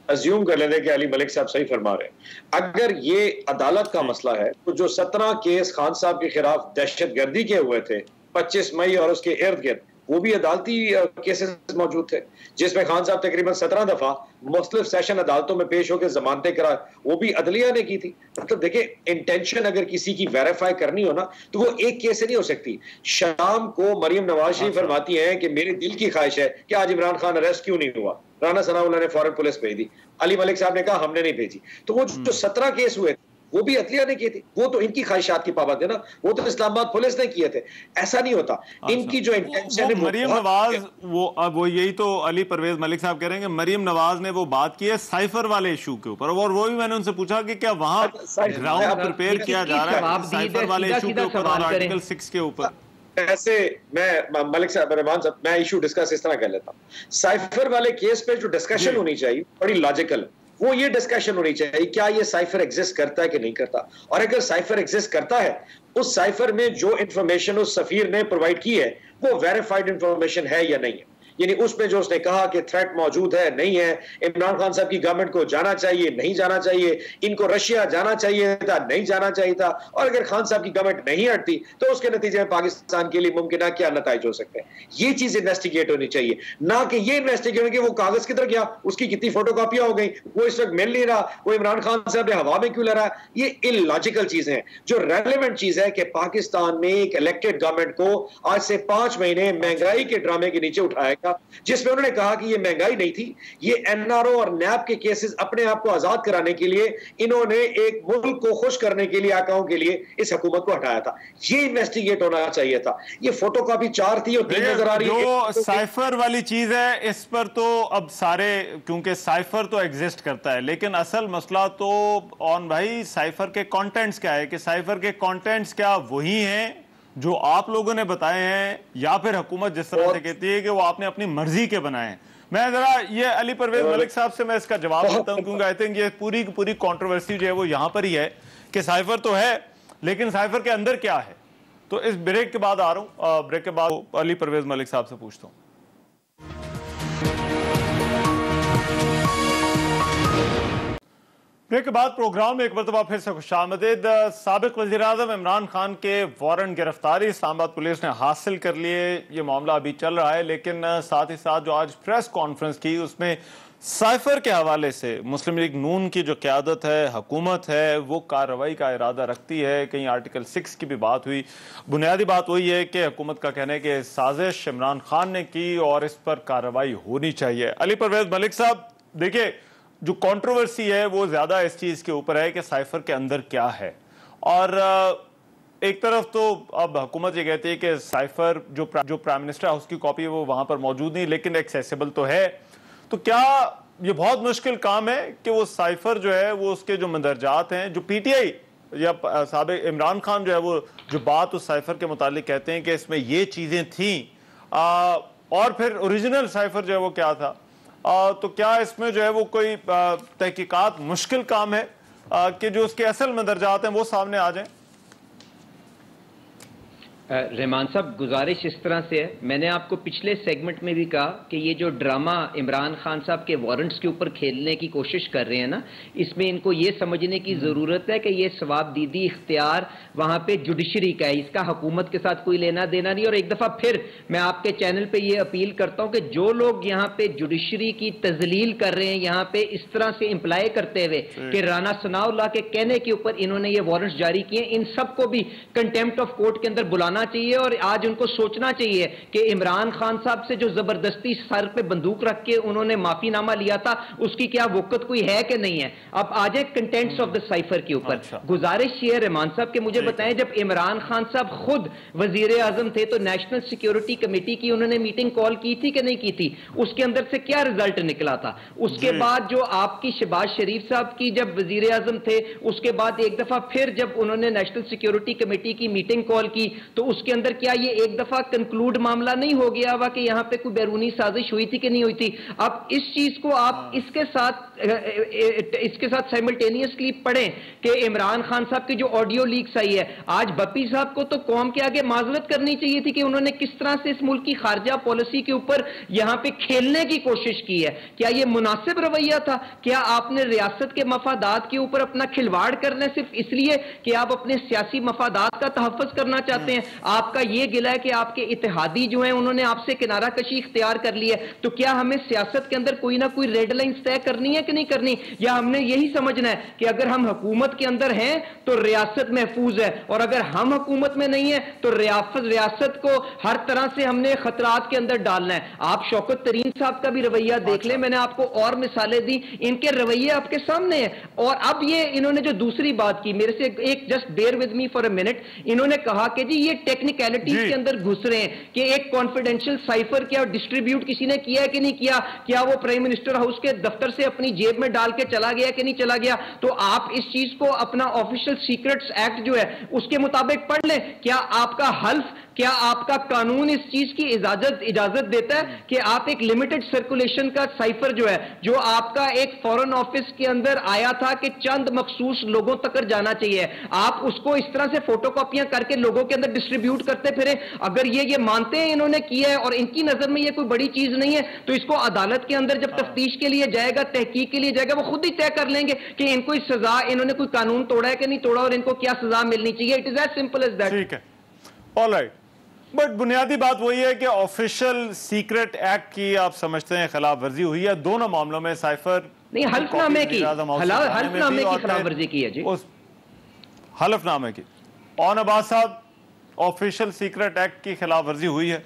अज्यूम कर लेते हैं कि अली मलिक साहब सही फरमा रहे हैं। अगर ये अदालत का मसला है तो जो 17 केस खान साहब के खिलाफ दहशतगर्दी के हुए थे 25 मई और उसके इर्द गिर्द, वो भी अदालती केसेस मौजूद थे, जिसमें खान साहब तकरीबन 17 दफा मुख्तलिफ सेशन अदालतों में पेश होकर जमानतें करा, वो भी अदलिया ने की थी। मतलब देखिए, इंटेंशन अगर किसी की वेरीफाई करनी हो ना तो वो एक केस से नहीं हो सकती। शाम को मरियम नवाज शरीफ फरमाती हैं कि मेरे दिल की ख्वाहिश है कि आज इमरान खान अरेस्ट क्यों नहीं हुआ, राना सनाउल्लाह ने फौरन पुलिस भेज दी, अली मलिक साहब ने कहा हमने नहीं भेजी। तो वो जो 17 केस हुए वो भी अदलिया ने किए थे, वो तो इनकी ख्वाहिशात की पाबंद है ना, वो तो इस्लामाबाद पुलिस ने किए थे। ऐसा नहीं होता। इनकी जो इंटेंशन है, मरियम नवाज वो यही तो अली परवेज मलिक साहब कह रहे हैं कि मरियम नवाज ने वो बात की है साइफर वाले इशू के ऊपर, और वो भी मैंने उनसे पूछा कि क्या वहां ग्राउंड प्रिपेयर किया जा रहा है साइफर वाले इशू के ऊपर और आर्टिकल 6 के ऊपर। ऐसे मैं मलिक साहब रहमान साहब, मैं इशू डिस्कस इस तरह कर लेता हूं। साइफर वाले केस पे जो डिस्कशन होनी चाहिए बड़ी लॉजिकल, वो ये डिस्कशन होनी चाहिए क्या ये साइफर एग्जिस्ट करता है कि नहीं करता, और अगर साइफर एग्जिस्ट करता है उस साइफर में जो इंफॉर्मेशन उस सफीर ने प्रोवाइड की है वो वेरीफाइड इंफॉर्मेशन है या नहीं है। यानी उसमें जो उसने कहा कि थ्रेट मौजूद है नहीं है, इमरान खान साहब की गवर्नमेंट को जाना चाहिए नहीं जाना चाहिए, इनको रशिया जाना चाहिए था नहीं जाना चाहिए था, और अगर खान साहब की गवर्नमेंट नहीं हटती तो उसके नतीजे में पाकिस्तान के लिए मुमकिन क्या नतीजे हो सकते हैं, ये चीज इन्वेस्टिगेट होनी चाहिए। ना कि ये इन्वेस्टिगेट कि वो कागज किधर गया, उसकी कितनी फोटोकॉपियां हो गई, वो इस वक्त मिल नहीं रहा, वो इमरान खान साहब ने हवा में क्यों लड़ा। ये इलॉजिकल चीजें हैं। जो रेलेवेंट चीज है कि पाकिस्तान में एक इलेक्टेड गवर्नमेंट को आज से 5 महीने महंगाई के ड्रामे के नीचे उठाएगा, जिसमें उन्होंने कहा कि ये महंगाई नहीं थी, ये एनआरओ और नैब के केसेस अपने आप को आजाद कराने के लिए इन्होंने एक मुल्क को खुश करने के लिए आकाओं के लिए इस हुकूमत को हटाया था। ये इन्वेस्टिगेट होना चाहिए था। ये फोटोकॉपी 4 थी और 3 नजर आ रही है। जो साइफर वाली चीज है इस पर तो अब सारे, क्योंकि साइफर तो एग्जिस्ट करता है, लेकिन असल मसला तो ऑन भाई साइफर के कंटेंट्स क्या है, कि साइफर के कंटेंट्स क्या वही हैं जो आप लोगों ने बताए हैं, या फिर हुकूमत जिस तरह से कहती है कि वो आपने अपनी मर्जी के बनाए हैं। मैं जरा ये अली परवेज मलिक साहब से मैं इसका जवाब देता हूं, क्योंकि आई थिंक ये पूरी पूरी कंट्रोवर्सी जो है वो यहां पर ही है कि साइफर तो है लेकिन साइफर के अंदर क्या है। तो इस ब्रेक के बाद आ रहा हूं, ब्रेक के बाद अली परवेज मलिक साहब से पूछता हूं। ब्रेक के बाद प्रोग्राम में एक मरतबा फिर से खुशामदीद। साबिक वज़ीर-ए-आज़म इमरान खान के वारंट गिरफ्तारी इस्लामाबाद पुलिस ने हासिल कर लिए। ये मामला अभी चल रहा है, लेकिन साथ ही साथ जो आज प्रेस कॉन्फ्रेंस की उसमें साइफर के हवाले से मुस्लिम लीग नून की जो क़यादत है, हुकूमत है, वो कार्रवाई का इरादा रखती है। कहीं आर्टिकल 6 की भी बात हुई। बुनियादी बात वही है कि हुकूमत का कहना है कि साजिश इमरान खान ने की और इस पर कार्रवाई होनी चाहिए। अली परवेज मलिक साहब, देखिए जो कंट्रोवर्सी है वो ज्यादा इस चीज के ऊपर है कि साइफर के अंदर क्या है, और एक तरफ तो अब हुकूमत ये कहती है कि साइफर जो प्राइम मिनिस्टर हाउस की कॉपी है वो वहां पर मौजूद नहीं, लेकिन एक्सेसिबल तो है। तो क्या ये बहुत मुश्किल काम है कि वो साइफर जो है वो उसके जो मंदरजात हैं, जो पीटीआई या साबिक इमरान खान जो है वो जो बात उस साइफर के मुतालिक कहते हैं कि इसमें ये चीजें थी, और फिर ओरिजिनल साइफर जो है वो क्या था, तो क्या इसमें जो है वो कोई तहकीकात मुश्किल काम है कि जो उसके असल मंदरजात हैं वो सामने आ जाएं? रहमान साहब, गुजारिश इस तरह से है, मैंने आपको पिछले सेगमेंट में भी कहा कि ये जो ड्रामा इमरान खान साहब के वारंट्स के ऊपर खेलने की कोशिश कर रहे हैं ना, इसमें इनको ये समझने की ज़रूरत है कि ये सवाबदीदी इख्तियार वहाँ पे जुडिशरी का है, इसका हुकूमत के साथ कोई लेना देना नहीं। और एक दफ़ा फिर मैं आपके चैनल पर यह अपील करता हूँ कि जो लोग यहाँ पे जुडिशरी की तजलील कर रहे हैं, यहाँ पे इस तरह से इम्प्लाई करते हुए कि राना सनाउल्लाह के कहने के ऊपर इन्होंने ये वारंट्स जारी किए, इन सबको भी कंटेम्प्ट ऑफ कोर्ट के अंदर बुलाना करना चाहिए और आज उनको सोचना चाहिए कि इमरान खान साहब से जो जबरदस्ती सर पे बंदूक रख के उन्होंने माफीनामा लिया था उसकी क्या वक़्त कोई है कि नहीं है। अब आज एक कंटेंट्स ऑफ द साइफर के ऊपर गुजारिश ये है रहमान साहब के मुझे बताएं, जब इमरान खान साहब खुद वजीर आजम थे तो नेशनल सिक्योरिटी कमेटी की उन्होंने मीटिंग कॉल की थी कि नहीं की थी, उसके अंदर से क्या रिजल्ट निकला था। उसके बाद जो आपकी शहबाज शरीफ साहब की जब वजीर आजम थे उसके बाद एक दफा फिर जब उन्होंने नेशनल सिक्योरिटी कमेटी की मीटिंग कॉल की तो उसके अंदर क्या ये एक दफा कंक्लूड मामला नहीं हो गया हुआ कि यहां पे कोई बैरूनी साजिश हुई थी कि नहीं हुई थी। अब इस चीज को आप इसके साथ साइमल्टेनियसली पढ़ें कि इमरान खान साहब की जो ऑडियो लीक्स आई है, आज बप्पी साहब को तो कौम के आगे माजरत करनी चाहिए थी कि उन्होंने किस तरह से इस मुल्क की खारजा पॉलिसी के ऊपर यहां पे खेलने की कोशिश की है। क्या यह मुनासिब रवैया था? क्या आपने रियासत के मफादात के ऊपर अपना खिलवाड़ करना सिर्फ इसलिए कि आप अपने सियासी मफादात का तहफ़्फ़ुज़ करना चाहते हैं? आपका यह गिला है कि आपके इत्तेहादी जो हैं उन्होंने आपसे किनारा कशी इख्तियार कर ली है, तो क्या हमें सियासत के अंदर कोई ना कोई रेड लाइन तय करनी है कि नहीं करनी, या हमने यही समझना है कि अगर हम हुकूमत के अंदर हैं तो रियासत महफूज है और अगर हम हुकूमत में नहीं है तो रियासत को हर तरह से हमने खतरात के अंदर डालना है। आप शौकत तरीन साहब का भी रवैया देख लें, मैंने आपको और मिसालें दी, इनके रवैये आपके सामने हैं। और अब ये इन्होंने जो दूसरी बात की, मेरे से एक just bear with me for a minute, इन्होंने कहा कि जी ये टेक्निकलिटीज के अंदर घुस रहे हैं कि एक कॉन्फिडेंशियल साइफर क्या डिस्ट्रीब्यूट किसी ने किया है कि नहीं किया, क्या वो प्राइम मिनिस्टर हाउस के दफ्तर से अपनी जेब में डाल के चला गया कि नहीं चला गया। तो आप इस चीज को अपना ऑफिशियल सीक्रेट्स एक्ट जो है उसके मुताबिक पढ़ लें। क्या आपका हल्फ, क्या आपका कानून इस चीज की इजाजत देता है कि आप एक लिमिटेड सर्कुलेशन का साइफर जो है, जो आपका एक फॉरेन ऑफिस के अंदर आया था कि चंद मखसूस लोगों तक जाना चाहिए, आप उसको इस तरह से फोटोकॉपियां करके लोगों के अंदर डिस्ट्रीब्यूट करते फिरे? अगर ये मानते हैं इन्होंने किया है और इनकी नजर में ये कोई बड़ी चीज नहीं है तो इसको अदालत के अंदर जब तफ्तीश के लिए जाएगा, तहकीक के लिए जाएगा, वो खुद ही तय कर लेंगे कि इनको इस सजा, इन्होंने कोई कानून तोड़ा है कि नहीं तोड़ा और इनको क्या सजा मिलनी चाहिए। It is as simple as that. ठीक है, ऑलराइट। बट बुनियादी बात वही है कि ऑफिशियल सीक्रेट एक्ट की आप समझते हैं खिलाफ वर्जी हुई है दोनों मामलों में। साइफर नहीं, हल्फनामे की खिलाफ वर्जी की है जी, उस हल्फनामे की। और अब्बास साहब, ऑफिशियल सीक्रेट एक्ट की खिलाफ वर्जी हुई है।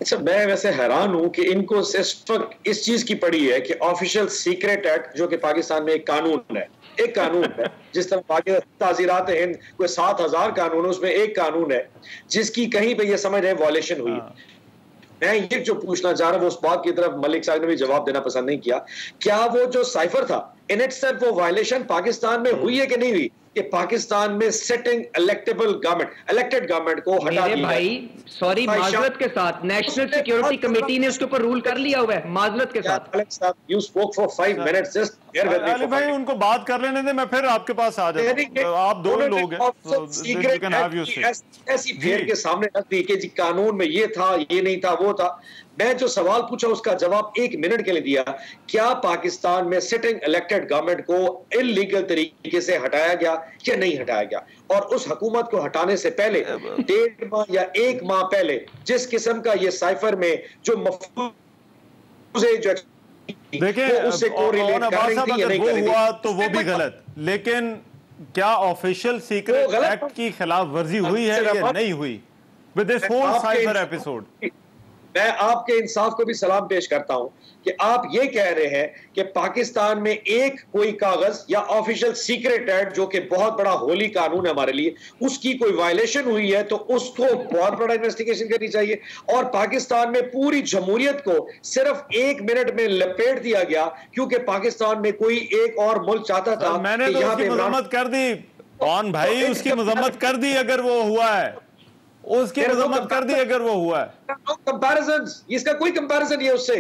अच्छा, मैं वैसे हैरान हूं कि इनको इस वक्त इस चीज की पड़ी है कि ऑफिशियल सीक्रेट एक्ट जो कि पाकिस्तान में एक कानून है, एक कानून है, जिस तरह पाकिस्तान ताज़ीरात हिंद कोई 7000 कानून है, उसमें एक कानून है जिसकी कहीं पे ये समझ रहे वॉयलेशन हुई है। मैं ये जो पूछना चाह रहा हूं, वो उस बात की तरफ मलिक साहब ने भी जवाब देना पसंद नहीं किया, क्या वो जो साइफर था इन इटसेल्फ वो वायलेशन पाकिस्तान में हुई है कि नहीं हुई, कि पाकिस्तान में सिटिंग इलेक्टेड गवर्नमेंट को हटा दिया? भाई सॉरी, माजरत के साथ नेशनल सिक्योरिटी कमेटी ने उसके ऊपर रूल कर लिया हुआ है, माजरत के साथ। You spoke for 5 minutes, just Ali भाई उनको बात कर लेने दे, मैं फिर आपके पास आ जाता हूं। आप दो लोग हैं, ऐसी फेर के सामने रख दी कि जी कानून में ये था, ये नहीं था, वो था। मैं जो सवाल पूछा उसका जवाब 1 मिनट के लिए दिया। क्या पाकिस्तान में सिटिंग इलेक्टेड गवर्नमेंट को इलीगल तरीके से हटाया गया या नहीं हटाया गया? और उस हुकूमत को हटाने से पहले 1.5 माह या 1 माह पहले जिस किस्म का ये साइफर में जो मफूज़े जो देखिए, अगर वो हुआ तो वो भी गलत, लेकिन क्या ऑफिशियल सीक्रेट एक्ट की खिलाफ वर्जी हुई है या नहीं हुई with this whole cipher episode? मैं आपके इंसाफ को भी सलाम पेश करता हूं कि आप ये कह रहे हैं कि पाकिस्तान में एक कोई कागज या ऑफिशियल सीक्रेट एक्ट जो कि बहुत बड़ा होली कानून है हमारे लिए, उसकी कोई वायलेशन हुई है तो उसको बहुत बड़ा इन्वेस्टिगेशन करनी चाहिए। और पाकिस्तान में पूरी जमहूरियत को सिर्फ 1 मिनट में लपेट दिया गया क्योंकि पाकिस्तान में कोई एक और मुल्क चाहता था। मैंने तो उसकी मजम्मत कर दी कौन भाई, उसकी मजम्मत कर दी अगर वो हुआ है, उसकी मजम्मत कर दी अगर वो हुआ है। कंपैरिजन, इसका कोई कंपैरिजन नहीं है उससे।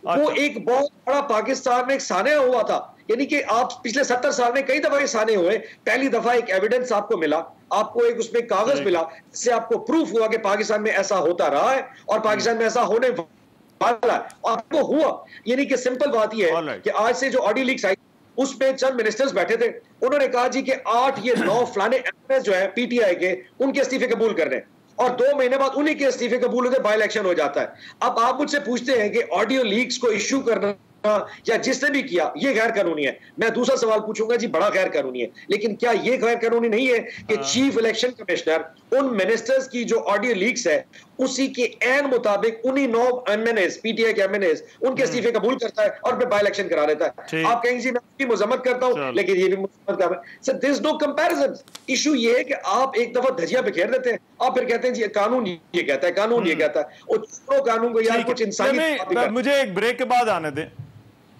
वो एक बहुत बड़ा पाकिस्तान में एक साने हुआ था, यानी कि आप पिछले 70 साल में कई दफा ये साने हुए। पहली दफा एक एविडेंस आपको मिला, आपको एक उसमें कागज मिला जिससे आपको प्रूफ हुआ कि पाकिस्तान में ऐसा होता रहा है और पाकिस्तान में ऐसा होने वाला है, और आपको हुआ। यानी कि सिंपल बात यह है कि आज से जो ऑडियो लीक्स आई उसमें चंद मिनिस्टर्स बैठे थे, उन्होंने कहा जी कि 8 ये 9 फलाने एमएलए जो है पीटीआई के, उनके इस्तीफे कबूल कर रहे हैं और 2 महीने बाद उन्हीं के इस्तीफे कबूल होते बाय इलेक्शन हो जाता है। अब आप मुझसे पूछते हैं कि ऑडियो लीक्स को इश्यू करना या जिसने भी किया ये गैर कानूनी है। मैं दूसरा सवाल पूछूंगा जी, बड़ा गैर कानूनी है, लेकिन क्या ये गैर कानूनी नहीं है कि चीफ इलेक्शन कमिश्नर उन मिनिस्टर्स की जो ऑडियो लीक्स है उसी के एन मुताबिक उन्हीं 9 एमएनएस, पीटीआई के एमएनएस, उनके इस्तीफे कबूल करता है और फिर बाय इलेक्शन करा देता है। आप कहेंगे जी मैं उसकी मजम्मत करता हूं, लेकिन ये भी मजम्मत कर रहा है। Sir there is no comparison. Issue ये है कि आप एक दफा धजिया बिखेर देते हैं, आप फिर कहते हैं जी कानून ये कहता है, कानून ये कहता है, और छोड़ो कानून को यार, कुछ इंसानी। मुझे एक ब्रेक के बाद आने दें,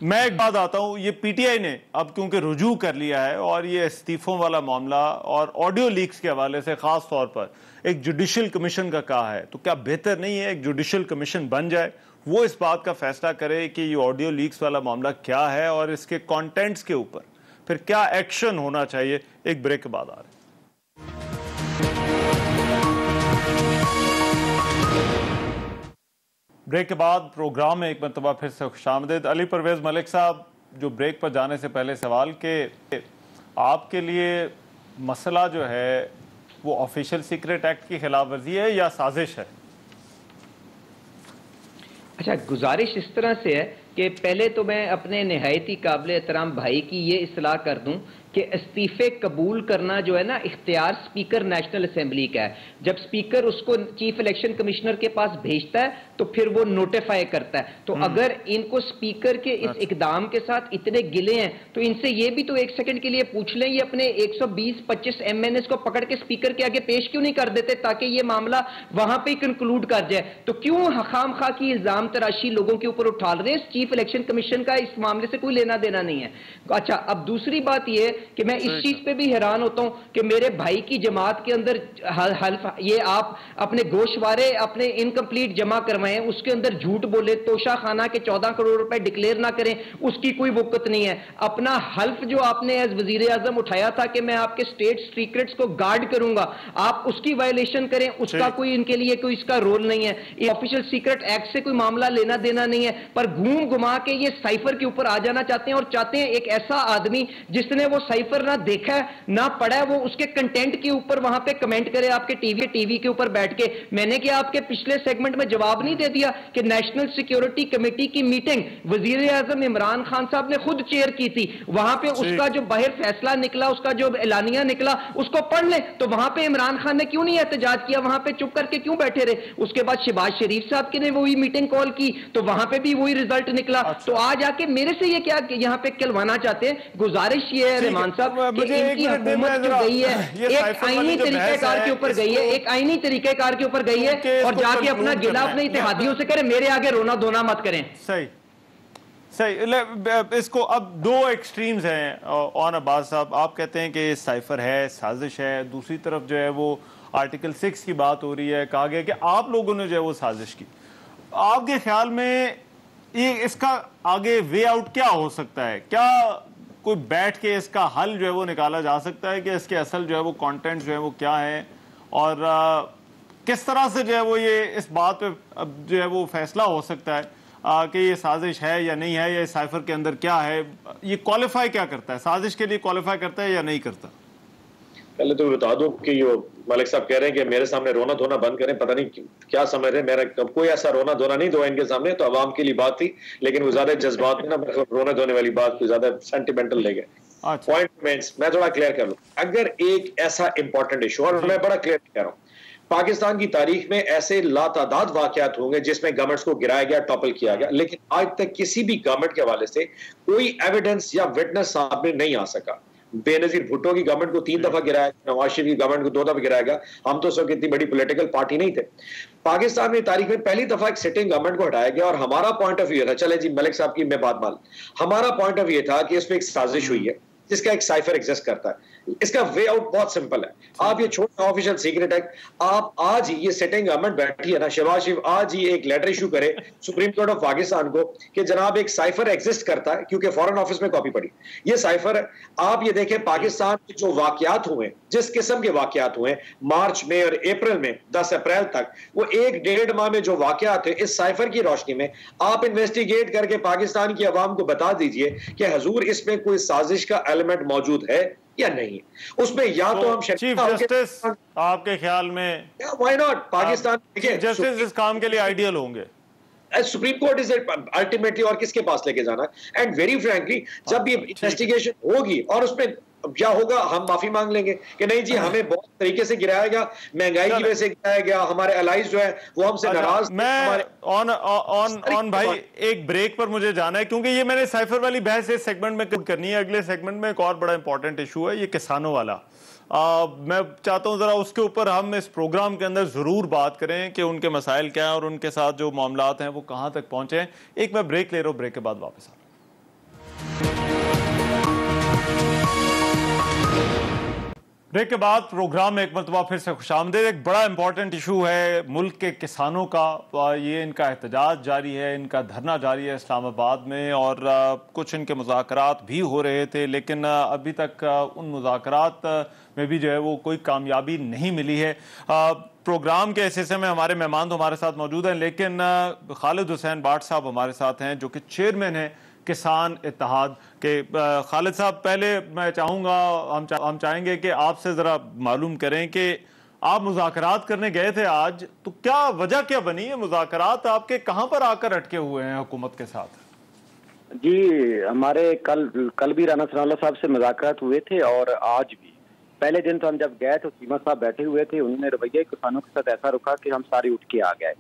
मैं एक बात आता हूं। ये पीटीआई ने अब क्योंकि रुजू कर लिया है और ये इस्तीफों वाला मामला और ऑडियो लीक्स के हवाले से खास तौर पर एक जुडिशियल कमीशन का कहा है, तो क्या बेहतर नहीं है एक जुडिशियल कमीशन बन जाए, वो इस बात का फैसला करे कि ये ऑडियो लीक्स वाला मामला क्या है और इसके कंटेंट्स के ऊपर फिर क्या एक्शन होना चाहिए। एक ब्रेक के बाद आ रहे हैं। ब्रेक के बाद प्रोग्राम में एक मरतबा फिर से खुशामदीद। अली परवेज मलिक साहब, जो ब्रेक पर जाने से पहले सवाल के आपके लिए मसला जो है वो ऑफिशियल सीक्रेट एक्ट की खिलाफ वर्जी है या साजिश है? अच्छा, गुजारिश इस तरह से है कि पहले तो मैं अपने निहायती काबिल एहतराम भाई की ये इस्लाह कर दूं कि इस्तीफे कबूल करना जो है ना, इख्तियार स्पीकर नेशनल असेंबली का है। जब स्पीकर उसको चीफ इलेक्शन कमिश्नर के पास भेजता है तो फिर वो नोटिफाई करता है। तो अगर इनको स्पीकर के इस इकदाम के साथ इतने गिले हैं तो इनसे ये भी तो एक सेकंड के लिए पूछ लें, ये अपने 120-25 एमएनएस को पकड़ के स्पीकर के आगे पेश क्यों नहीं कर देते ताकि ये मामला वहां पे कंक्लूड कर जाए। तो क्यों खाम खा की इल्जाम तराशी लोगों के ऊपर उठा रहे हैं? चीफ इलेक्शन कमीशन का इस मामले से कोई लेना देना नहीं है। अच्छा, अब दूसरी बात ये कि मैं इस चीज पे भी हैरान होता हूं कि मेरे भाई की जमात के अंदर हल्फ ये आप अपने गोशवारे अपने इनकम्प्लीट जमा करवाएं, उसके अंदर झूठ बोले, तोशा खाना के 14 करोड़ रुपए डिक्लेयर ना करें, उसकी कोई वक़्त नहीं है। अपना हल्फ जो आपने एज वजीर आजम उठाया था कि मैं आपके स्टेट सीक्रेट्स को गार्ड करूंगा, आप उसकी वायलेशन करें, उसका कोई इनके लिए कोई इसका रोल नहीं है। ऑफिशियल सीक्रेट एक्ट से कोई मामला लेना देना नहीं है, पर घूम घुमा के ये साइफर के ऊपर आ जाना चाहते हैं और चाहते हैं एक ऐसा आदमी जिसने वो साइफर ना देखा है ना पढ़ा है, वो उसके कंटेंट के ऊपर वहां पे कमेंट करे आपके टीवी के ऊपर बैठ के। मैंने क्या आपके पिछले सेगमेंट में जवाब नहीं दे दिया कि नेशनल सिक्योरिटी कमेटी की मीटिंग वजीर आजम इमरान खान साहब ने खुद चेयर की थी, वहां पे उसका जो बाहर फैसला निकला, उसका जो एलानिया निकला, उसको पढ़ ले। तो वहां पे इमरान खान ने क्यों नहीं एहतजाज किया, वहां पे चुप करके क्यों बैठे रहे? उसके बाद शहबाज शरीफ साहब के ने वही मीटिंग कॉल की तो वहां पे भी वही रिजल्ट निकला। तो आज आके मेरे से ये क्या यहाँ पे कहलवाना चाहते हैं? गुजारिश ये है रहमान साहब कि इनकी हुकूमत जो गई है एक आईनी तरीकेकार के ऊपर गई है, एक आईनी तरीकेकार के ऊपर गई है और जाके अपना गिला अपने इत्तेहादियों से करें, मेरे आगे रोना धोना मत करें। सही सही। इसको अब दो एक्सट्रीम्स हैं ऑन अब्बास साहब, आप कहते हैं कि ये साइफर है, साजिश है, दूसरी तरफ जो है वो आर्टिकल 6 की बात हो रही है, कहा गया कि आप लोगों ने जो है वो साजिश की। आपके ख्याल में ये इसका आगे वे आउट क्या हो सकता है? क्या कोई बैठ के इसका हल जो है वो निकाला जा सकता है कि इसके असल जो है वो कंटेंट जो है वो क्या है और किस तरह से जो है वो ये इस बात पे अब जो है वो फैसला हो सकता है कि ये साजिश है या नहीं है, या साइफर के अंदर क्या है, ये क्वालिफाई क्या करता है, साजिश के लिए क्वालिफाई करता है या नहीं करता? पहले तो बता दूं कि ये मलिक साहब कह रहे हैं कि मेरे सामने रोना धोना बंद करें, पता नहीं क्या समझ रहे हैं। मेरा कोई ऐसा रोना धोना नहीं धोया इनके सामने, तो अवाम के लिए बात थी, लेकिन वो ज्यादा जज्बात में ना रोना धोने वाली बात को ज्यादा सेंटिमेंटल ले गए। पॉइंट मैं थोड़ा क्लियर कर लूं, अगर एक ऐसा इंपॉर्टेंट इशू, और मैं बड़ा क्लियर कह रहा हूं, पाकिस्तान की तारीख में ऐसे लातादाद वाकयात होंगे जिसमें गवर्नमेंट्स को गिराया गया, टॉपल किया गया, लेकिन आज तक किसी भी गवर्नमेंट के हवाले से कोई एविडेंस या विटनेस सामने नहीं आ सका। बेनजीर भुट्टो की गवर्नमेंट को 3 दफा गिराया, नवाज शरीफ की गवर्नमेंट को 2 दफा गिराया गया। हम तो सब इतनी बड़ी पॉलिटिकल पार्टी नहीं थे। पाकिस्तान में तारीख में पहली दफा एक सिटिंग गवर्नमेंट को हटाया गया और हमारा पॉइंट ऑफ व्यू था, चले जी मलिक साहब की मैं बात मान, हमारा पॉइंट ऑफ व्यू था कि इसमें एक साजिश हुई है जिसका एक साइफर एग्जिस्ट करता है। इसका वे आउट बहुत सिंपल है, आप ये छोटा ऑफिशियल सीक्रेट एक्ट, आप आज ही ये सिटिंग गवर्नमेंट बैठी है ना, शहबाज शरीफ आज ही एक लेटर इशू करे सुप्रीम कोर्ट ऑफ पाकिस्तान को कि जनाब एक साइफर एग्जिस्ट करता है, क्योंकि फॉरेन ऑफिस में कॉपी पड़ी ये साइफर। आप ये देखें पाकिस्तान के जो वाकयात हुए, जिस किस्म के वाकयात हुए मार्च में और अप्रैल में, 10 अप्रैल तक, वो 1-1.5 माह में जो वाकयात थे, इस साइफर की रोशनी में आप इन्वेस्टिगेट करके पाकिस्तान की आवाम को बता दीजिए कि हजूर इसमें कोई साजिश का एलिमेंट मौजूद है या नहीं। उसमें या तो हम चीफ जस्टिस आपके ख्याल में why not Pakistan chief justice इस काम के लिए आइडियल होंगे? सुप्रीम कोर्ट इज अल्टीमेटली और किसके पास लेके जाना है। एंड वेरी फ्रैंकली जब ये इन्वेस्टिगेशन होगी और उसमें क्या होगा, हम माफी मांग लेंगे कि नहीं जी हमें बहुत तरीके से गिराया गया, महंगाई की वजह से गिराया गया, हमारे अलाइज जो है वो हमसे नाराज। मैं ऑन भाई एक ब्रेक पर मुझे जाना है, क्योंकि ये मैंने साइफर वाली बहस इस सेगमेंट में करनी है। अगले सेगमेंट में एक और बड़ा इंपॉर्टेंट इशू है, ये किसानों वाला। मैं चाहता हूं जरा उसके ऊपर हम इस प्रोग्राम के अंदर जरूर बात करें कि उनके मसाइल क्या है और उनके साथ जो मामलात हैं वो कहां तक पहुंचे हैं। एक मैं ब्रेक ले रहा हूं, ब्रेक के बाद वापस आ रहा हूं। ब्रेक के बाद प्रोग्राम में एक मरतबा फिर से खुशामदीद। एक बड़ा इंपॉर्टेंट इशू है मुल्क के किसानों का, ये इनका एहतजाज जारी है, इनका धरना जारी है इस्लामाबाद में, और कुछ इनके मुज़ाकरात भी हो रहे थे, लेकिन अभी तक उन मुज़ाकरात में भी जो है वो कोई कामयाबी नहीं मिली है। प्रोग्राम के इस हिस्से में हमारे मेहमान तो हमारे साथ मौजूद हैं, लेकिन खालिद हुसैन बाट साहब हमारे साथ हैं जो कि चेयरमैन हैं किसान इत्तेहाद के। खालिद साहब, पहले मैं चाहूँगा, हम चाहेंगे कि आपसे ज़रा मालूम करें कि आप मुज़ाकरात करने गए थे आज, तो क्या वजह क्या बनी है? मुज़ाकरात आपके कहाँ पर आकर अटके हुए हैं हुकूमत के साथ? जी, हमारे कल भी राना सनाउल्लाह साहब से मुज़ाकरात हुए थे और आज भी। पहले दिन तो हम जब गए तो चीमा साहब बैठे हुए थे, उन्होंने रवैया किसानों के साथ ऐसा रुका कि हम सारे उठ के आ गए।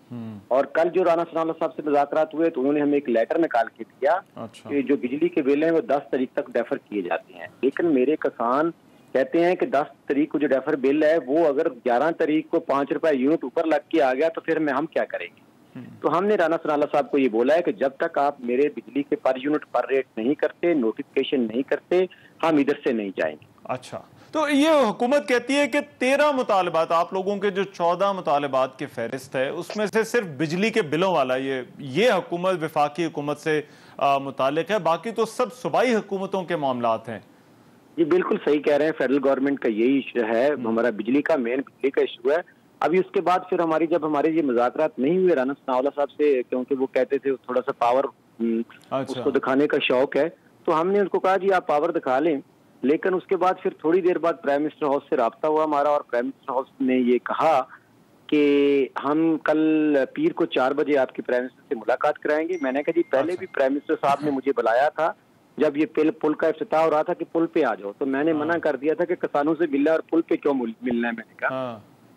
और कल जो राना सनाउल्लाह साहब से मुज़ाकरात हुए तो उन्होंने हमें एक लेटर निकाल के दिया कि जो बिजली के बिल हैं वो 10 तारीख तक डेफर किए जाते हैं, लेकिन मेरे किसान कहते हैं कि 10 तारीख को जो डेफर बिल है वो अगर 11 तारीख को 5 रुपए यूनिट ऊपर लग के आ गया तो फिर हम क्या करेंगे। तो हमने राना सनाउल्लाह साहब को ये बोला है कि जब तक आप मेरे बिजली के पर यूनिट पर रेट नहीं करते, नोटिफिकेशन नहीं करते, हम इधर से नहीं जाएंगे। अच्छा, तो ये हुकूमत कहती है कि 13 मुतालबात, आप लोगों के जो 14 मुतालबात की फहरिस्त है उसमें से सिर्फ बिजली के बिलों वाला ये हुकूमत वफाकी हुकूमत से मुतालिक है, बाकी तो सब सूबाई हुकूमतों के मामलात हैं। ये बिल्कुल सही कह रहे हैं, फेडरल गवर्नमेंट का यही इशू है, हमारा बिजली का मेन बिजली का इशू है। अभी उसके बाद फिर जब हमारे ये मुज़ाकरात नहीं हुए राना सनाउल्लाह साहब से, क्योंकि वो कहते थे थोड़ा सा पावर उसको दिखाने का शौक है, तो हमने उनको कहा जी आप पावर दिखा लें। लेकिन उसके बाद फिर थोड़ी देर बाद प्राइम मिनिस्टर हाउस से राब्ता हुआ हमारा, और प्राइम मिनिस्टर हाउस ने ये कहा कि हम कल पीर को 4 बजे आपके प्राइम मिनिस्टर से मुलाकात कराएंगे। मैंने कहा जी पहले भी प्राइम मिनिस्टर साहब ने मुझे बुलाया था जब ये पुल का इफ्तिताह हो रहा था कि पुल पे आ जाओ, तो मैंने मना कर दिया था कि किसानों से मिलना और पुल पे क्यों मिलना है, मैंने कहा।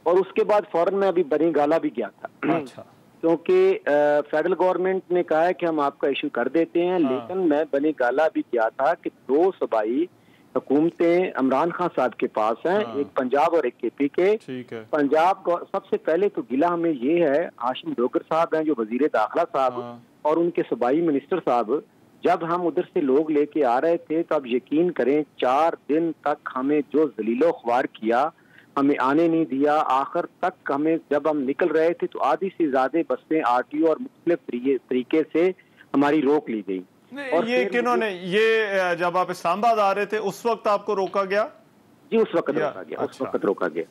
और उसके बाद फौरन मैं अभी बनी गाला भी गया था। अच्छा। क्योंकि फेडरल गवर्नमेंट ने कहा है कि हम आपका इशू कर देते हैं, लेकिन मैं बनी गाला भी गया था कि 2 सूबाई हुकूमतें इमरान खान साहब के पास हैं, एक पंजाब और एक केपी के। ठीक है। पंजाब सबसे पहले तो गिला हमें ये है, हाशिम डोगर साहब हैं जो वजीर दाखिला साहब और उनके सूबाई मिनिस्टर साहब, जब हम उधर से लोग लेके आ रहे थे तो अब यकीन करें 4 दिन तक हमें जो जलीलो ख्वार किया, हमें आने नहीं दिया। आखिर तक हमें जब हम निकल रहे थे तो आधी से ज्यादा बसें आरटीओ और मुख्तलिफ तरीके से हमारी रोक ली गई। और ये किन्होंने, ये जब आप इस्लामाबाद आ रहे थे उस वक्त आपको रोका गया? जी उस वक्त रोका गया। अच्छा। उस वक्त रोका गया।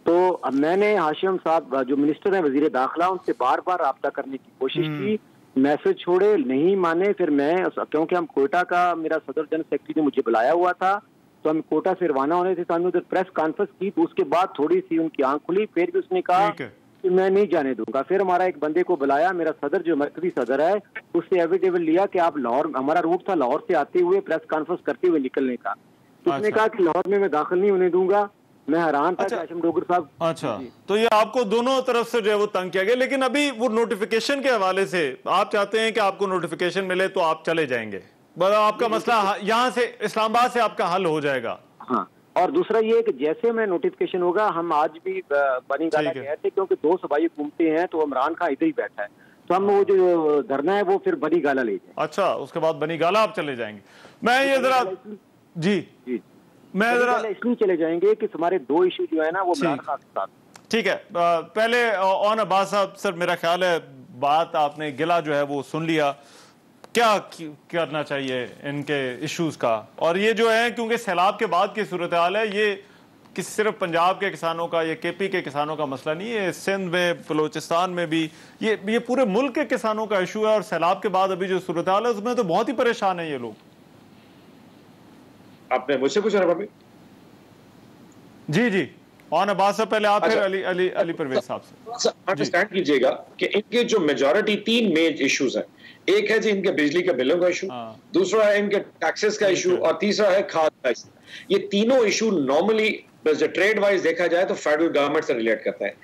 तो अब मैंने हाशिम साहब जो मिनिस्टर हैं वजीर दाखिला, उनसे बार बार राब्ता करने की कोशिश की, मैसेज छोड़े, नहीं माने। फिर मैं, क्योंकि हम कोयटा का, मेरा सदर जनरल सेक्रेटरी ने मुझे बुलाया हुआ था तो हम कोटा से रवाना होने थे, तो हमने उधर प्रेस कॉन्फ्रेंस की, तो उसके बाद थोड़ी सी उनकी आंख खुली, फिर भी उसने कहा कि मैं नहीं जाने दूंगा। फिर हमारा एक बंदे को बुलाया, मेरा सदर जो मरकजी सदर है, उससे एविडेविट लिया कि आप लाहौर, हमारा रूट था लाहौर से आते हुए प्रेस कॉन्फ्रेंस करते हुए निकलने का। उसने कहा कि लाहौर में मैं दाखिल नहीं होने दूंगा। मैं हैरान था। हाशिम डोगर साहब। अच्छा, तो ये आपको दोनों तरफ से जो है वो तंग किया गया, लेकिन अभी वो नोटिफिकेशन के हवाले से आप चाहते हैं कि आपको नोटिफिकेशन मिले तो आप चले जाएंगे, आपका मसला यहाँ से इस्लामाबाद से आपका हल हो जाएगा। हाँ, और दूसरा ये कि जैसे में नोटिफिकेशन होगा, हम आज भी बनी गाला गए थे क्योंकि 2 सूबाई हुकूमतें हैं, तो इमरान खान इधर ही बैठा है, तो हम वो जो धरना है वो फिर बनी गाला ले जाएंगे। अच्छा, उसके बाद बनी गाला आप चले जाएंगे। मैं ये जरा जी मैं जरा इसलिए चले जाएंगे कि हमारे 2 इशू जो है ना वो इमरान खान के साथ। ठीक है, पहले ऑन अब्बास साहब, सर मेरा ख्याल है बात आपने गिला जो है वो सुन लिया, क्या करना चाहिए इनके इश्यूज का? और ये जो है, क्योंकि सैलाब के बाद की सूरत हाल है, ये कि सिर्फ पंजाब के किसानों का, ये केपी के किसानों का मसला नहीं है, सिंध में, बलोचिस्तान में भी ये पूरे मुल्क के किसानों का इशू है। और सैलाब के बाद अभी जो सूरत हाल है उसमें तो बहुत ही परेशान है ये लोग। आपने मुझसे पूछा ना भाभी? जी जी, और अब्बास से पहले आप फिर अली परवेज साहब से अंडरस्टैंड कीजिएगा कि इनके जो मेजॉरिटी 3 मेजर इश्यूज हैं। एक है जी इनके बिजली के बिलों का इशू, दूसरा है इनके टैक्सेस का इशू, और तीसरा है खाद का इशू। ये तीनों इशू नॉर्मली ट्रेड वाइज देखा जाए तो फेडरल गवर्नमेंट से रिलेट करता है।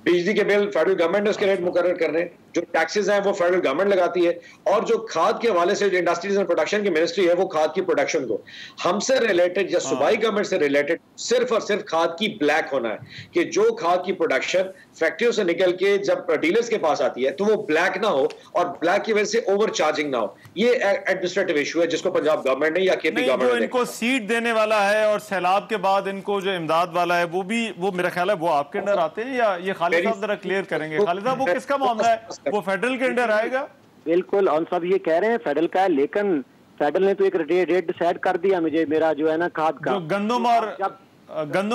बिजली के बिल फेडरल गवर्नमेंट ने उसके रेट मुकर्रर करने, जो टैक्सेस हैं वो फेडरल गवर्नमेंट लगाती है, और जो खाद के हवाले से जो इंडस्ट्रीज एंड प्रोडक्शन की मिनिस्ट्री है वो खाद की प्रोडक्शन को हमसे रिलेटेड या सूबाई गवर्नमेंट से रिलेटेड सिर्फ और सिर्फ खाद की ब्लैक होना है कि जो खाद की प्रोडक्शन फैक्ट्रियों से निकल के जब डीलर्स के पास आती है तो वो ब्लैक ना हो और ब्लैक की वजह से ओवर चार्जिंग ना हो। ये एडमिनिस्ट्रेटिव इशू है जिसको पंजाब गवर्नमेंट ने या केपी गवर्नमेंट ने इनको सीट देने वाला है और सैलाब के बाद इनको जो इमदाद वाला है वो मेरा ख्याल है वो आपके अंडर आते हैं, या ये खालिद साहब जरा क्लियर करेंगे। खालिद साहब वो किसका मामला है, वो फेडरल के अंडर आएगा? बिल्कुल, और सब ये कह रहे हैं फेडरल का है, लेकिन फेडरल ने तो एक रेट डिसाइड कर दिया मुझे, मेरा जो है ना खाद का, गंदम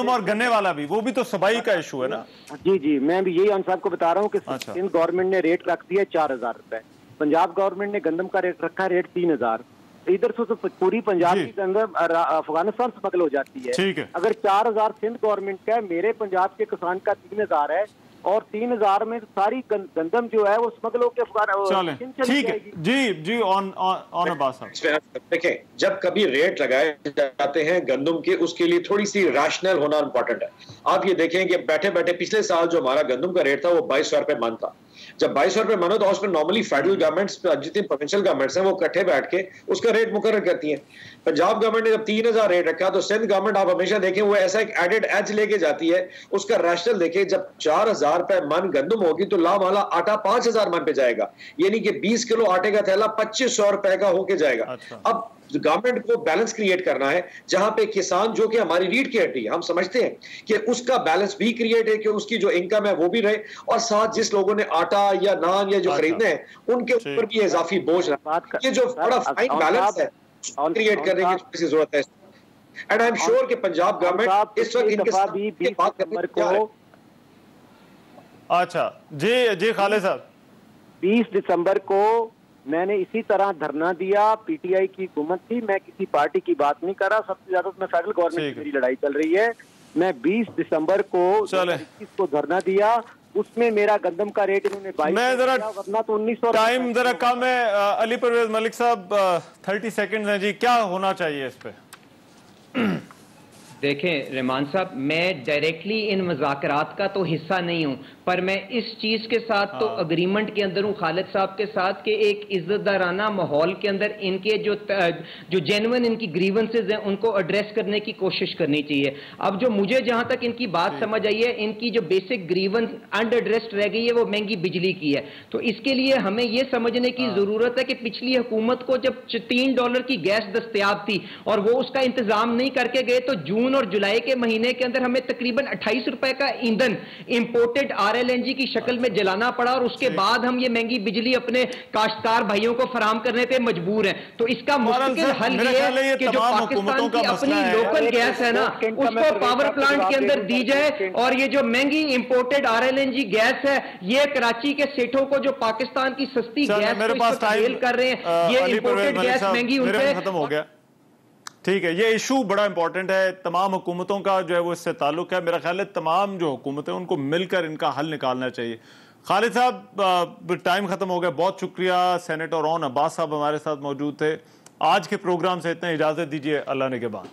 और गन्ने वाला भी, वो भी तो सबाई का इशू है ना। जी मैं भी यही साहब को बता रहा हूँ कि सिंध गवर्नमेंट ने रेट रख दिया 4000 रुपए, पंजाब गवर्नमेंट ने गंदम का रेट रखा है रेट 3000। इधर से तो पूरी पंजाब की गंदम अफगानिस्तान स्मगल हो जाती है। अगर 4000 सिंध गवर्नमेंट का है, मेरे पंजाब के किसान का 3000 है, और 3000 में सारी गंदम जो है वो स्मगल होकर अफगान। ठीक है जी ऑन अब्बास साहब। देखें, जब कभी रेट लगाए जाते हैं गंदम के, उसके लिए थोड़ी सी रैशनल होना इंपॉर्टेंट है। आप ये देखें कि बैठे बैठे पिछले साल जो हमारा गंदम का रेट था वो 2200 रुपए मन था। जब 2200 रुपए मन हो तो उसमें नॉर्मली फेडरल गवर्नमेंट्स जितनी प्रोविंशियल गवर्नमेंट्स हैं वो इकट्ठे बैठ के उसका रेट मुकर्रर करती हैं। पंजाब गवर्नमेंट ने जब 3000 रेट रखा तो सिंध गवर्नमेंट आप हमेशा देखें वो ऐसा एक एडेड एज लेके जाती है। उसका रैशनल देखें, जब 4000 रुपए मन गंदम होगी तो ला वाला आटा 5000 मन पे जाएगा, यानी कि 20 किलो आटे का थैला 2500 रुपए का होके जाएगा। अब गवर्नमेंट को बैलेंस क्रिएट करना है जहां पे किसान जो कि हमारी रीढ़ की हड्डी है, हम समझते हैं कि उसका बैलेंस भी क्रिएट है कि उसकी जो इनकम है वो भी रहे, और साथ जिस लोगों ने आटा या नान या जो खरीदने हैं उनके ऊपर भी इजाफी बोझ रहा। ये जो बड़ा फाइन बैलेंस है क्रिएट करने की जरूरत है। एंड आई एम श्योर कि पंजाब गवर्नमेंट इस वक्त इनके साथ बात करने को। अच्छा जी खालिद साहब, 20 दिसंबर को मैंने इसी तरह धरना दिया, पीटीआई की हुकूमत थी, मैं किसी पार्टी की बात नहीं कर रहा, सबसे ज्यादा मैं फेडरल गवर्नमेंट की मेरी लड़ाई चल रही है। मैं 20 दिसंबर को 2021 को धरना दिया, उसमें मेरा गंदम का रेट इन्होंने 22 वरना तो 1900। टाइम जरा कम है। अली परवेज मलिक साहब 30 सेकंड है जी, क्या होना चाहिए इस पे? देखें रहमान साहब, मैं डायरेक्टली इन मुज़ाकरात का तो हिस्सा नहीं हूं, पर मैं इस चीज के साथ तो अग्रीमेंट के अंदर हूं खालिद साहब के साथ कि एक इज्जतदाराना माहौल के अंदर इनके जो जेन्युइन इनकी ग्रीवेंसेज हैं उनको एड्रेस करने की कोशिश करनी चाहिए। अब जो मुझे जहां तक इनकी बात समझ आई है, इनकी जो बेसिक ग्रीवेंस अनएड्रेस्ड रह गई है वो महंगी बिजली की है। तो इसके लिए हमें यह समझने की जरूरत है कि पिछली हुकूमत को जब $3 की गैस दस्तयाब थी और वो उसका इंतजाम नहीं करके गए, तो जून और जुलाई के महीने के अंदर हमें तकरीबन 28 रुपए का ईंधन इंपोर्टेड RLNG की शक्ल में जलाना पड़ा, और उसके बाद हम ये महंगी बिजली अपने काश्तकार भाइयों को फराहम करने पे मजबूर हैं। तो इसका मुश्किल हल ये है कि जो पाकिस्तान की अपनी लोकल गैस है ना उसको पावर प्लांट के अंदर दी जाए, और ये जो महंगी इंपोर्टेड RLNG गैस है ये कराची के सेठों को जो पाकिस्तान की सस्ती गैस सेल कर रहे हैं, ये इंपोर्टेड गैस महंगी उनसे खत्म हो गया। ठीक है, ये इशू बड़ा इंपॉर्टेंट है, तमाम हुकूमतों का जो है वो इससे ताल्लुक है। मेरा ख्याल है तमाम जो हुकूमतें उनको मिलकर इनका हल निकालना चाहिए। खालिद साहब टाइम खत्म हो गया, बहुत शुक्रिया। सेनेटर ओन अब्बास साहब हमारे साथ मौजूद थे। आज के प्रोग्राम से इतना इजाजत दीजिए, अल्लाह ने के बाद।